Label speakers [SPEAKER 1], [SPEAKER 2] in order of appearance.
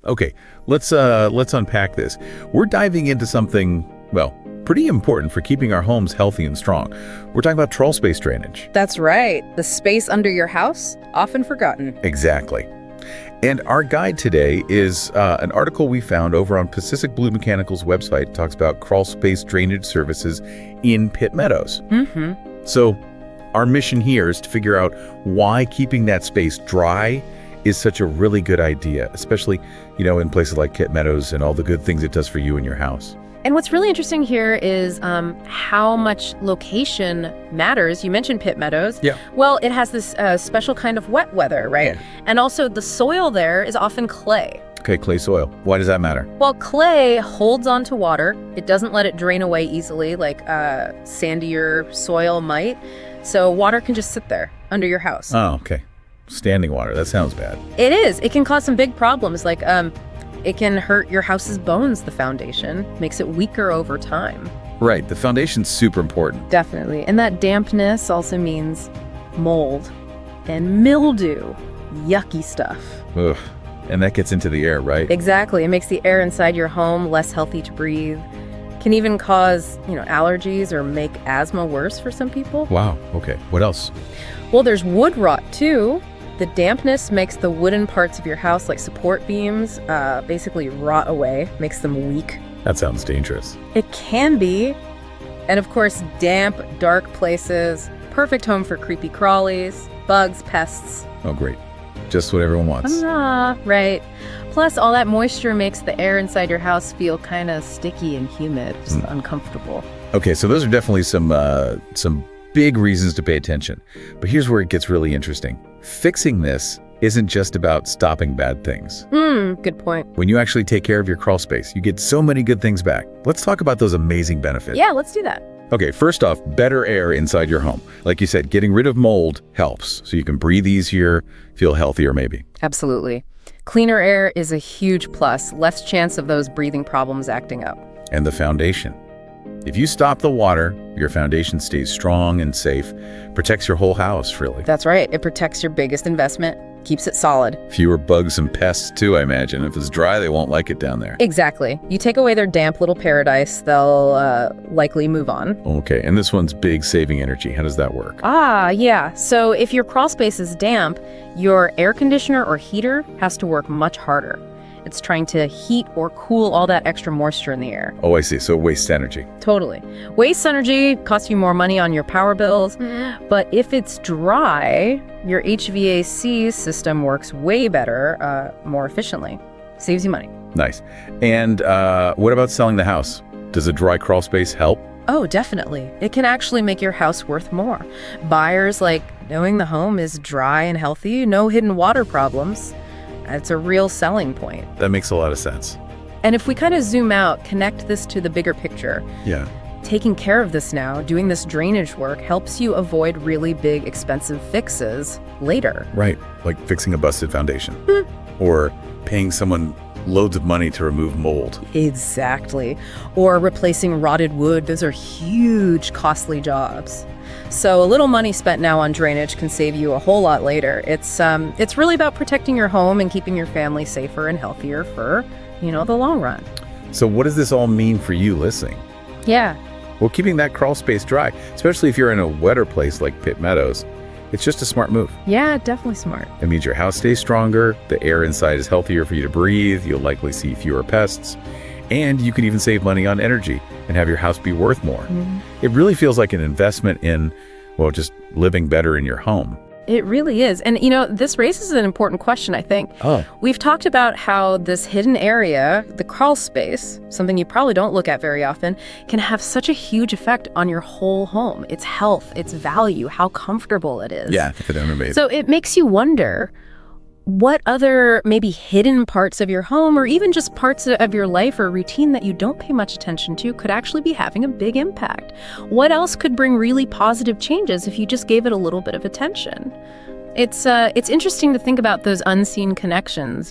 [SPEAKER 1] Okay, let's unpack this. We're diving into something, well, pretty important for keeping our homes healthy and strong. We're talking about crawl space drainage.
[SPEAKER 2] That's right. The space under your house, often forgotten.
[SPEAKER 1] Exactly. And our guide today is an article we found over on Pacific Blue Mechanical's website. It talks about crawl space drainage services in Pitt Meadows. So our mission here is to figure out why keeping that space dry is such a really good idea, especially, in places like Pitt Meadows and all the good things it does for you and your house.
[SPEAKER 2] And what's really interesting here is how much location matters. You mentioned Pitt Meadows.
[SPEAKER 1] Yeah.
[SPEAKER 2] Well, it has this special kind of wet weather, right?
[SPEAKER 1] Yeah.
[SPEAKER 2] And also the soil there is often clay.
[SPEAKER 1] Okay, clay soil. Why does that matter?
[SPEAKER 2] Well, clay holds onto water. It doesn't let it drain away easily like sandier soil might. So water can just sit there under your house.
[SPEAKER 1] Oh, okay. Standing water. That sounds bad.
[SPEAKER 2] It is. It can cause some big problems like it can hurt your house's bones, the foundation, makes it weaker over time.
[SPEAKER 1] Right. The foundation's super important.
[SPEAKER 2] Definitely. And that dampness also means mold and mildew. Yucky stuff.
[SPEAKER 1] Ugh. And that gets into the air, right?
[SPEAKER 2] Exactly. It makes the air inside your home less healthy to breathe. Can even cause, allergies or make asthma worse for some people.
[SPEAKER 1] Wow. Okay. What else?
[SPEAKER 2] Well, there's wood rot too. The dampness makes the wooden parts of your house, like support beams, basically rot away, makes them weak.
[SPEAKER 1] That sounds dangerous.
[SPEAKER 2] It can be. And of course, damp, dark places, perfect home for creepy crawlies, bugs, pests.
[SPEAKER 1] Oh, great. Just what everyone wants.
[SPEAKER 2] Right. Plus, all that moisture makes the air inside your house feel kind of sticky and humid, just uncomfortable.
[SPEAKER 1] Okay, so those are definitely some big reasons to pay attention. But here's where it gets really interesting. Fixing this isn't just about stopping bad things.
[SPEAKER 2] Good point.
[SPEAKER 1] When you actually take care of your crawl space, you get so many good things back. Let's talk about those amazing benefits.
[SPEAKER 2] Yeah, let's do that.
[SPEAKER 1] Okay, first off, better air inside your home. Like you said, getting rid of mold helps, so you can breathe easier, feel healthier maybe.
[SPEAKER 2] Absolutely. Cleaner air is a huge plus, less chance of those breathing problems acting up.
[SPEAKER 1] And the foundation. If you stop the water, your foundation stays strong and safe, protects your whole house, really.
[SPEAKER 2] That's right. It protects your biggest investment, keeps it solid.
[SPEAKER 1] Fewer bugs and pests, too, I imagine. If it's dry, they won't like it down there.
[SPEAKER 2] Exactly. You take away their damp little paradise, they'll likely move on.
[SPEAKER 1] Okay, and this one's big, saving energy. How does that work?
[SPEAKER 2] Yeah. So if your crawl space is damp, your air conditioner or heater has to work much harder. It's trying to heat or cool all that extra moisture in the air.
[SPEAKER 1] Oh, I see. So it wastes energy.
[SPEAKER 2] Totally. Wastes energy, costs you more money on your power bills. But if it's dry, your HVAC system works way better, more efficiently. Saves you money.
[SPEAKER 1] Nice. And what about selling the house? Does a dry crawl space help?
[SPEAKER 2] Oh, definitely. It can actually make your house worth more. Buyers like knowing the home is dry and healthy, no hidden water problems. It's a real selling point.
[SPEAKER 1] That makes a lot of sense.
[SPEAKER 2] And if we kind of zoom out, connect this to the bigger picture.
[SPEAKER 1] Yeah.
[SPEAKER 2] Taking care of this now, doing this drainage work, helps you avoid really big, expensive fixes later.
[SPEAKER 1] Right. Like fixing a busted foundation. Or paying someone loads of money to remove mold.
[SPEAKER 2] Exactly. Or replacing rotted wood. Those are huge, costly jobs. So a little money spent now on drainage can save you a whole lot later. It's really about protecting your home and keeping your family safer and healthier for, the long run.
[SPEAKER 1] So what does this all mean for you listening?
[SPEAKER 2] Yeah.
[SPEAKER 1] Well, keeping that crawl space dry, especially if you're in a wetter place like Pitt Meadows, it's just a smart move.
[SPEAKER 2] Yeah, definitely smart.
[SPEAKER 1] It means your house stays stronger, the air inside is healthier for you to breathe, you'll likely see fewer pests, and you can even save money on energy and have your house be worth more. It really feels like an investment in, just living better in your home.
[SPEAKER 2] It really is. And, this raises an important question, I think.
[SPEAKER 1] Oh.
[SPEAKER 2] We've talked about how this hidden area, the crawl space, something you probably don't look at very often, can have such a huge effect on your whole home, its health, its value, how comfortable it is.
[SPEAKER 1] Yeah, I don't know.
[SPEAKER 2] So it makes you wonder, what other maybe hidden parts of your home or even just parts of your life or routine that you don't pay much attention to could actually be having a big impact? What else could bring really positive changes if you just gave it a little bit of attention? It's interesting to think about those unseen connections,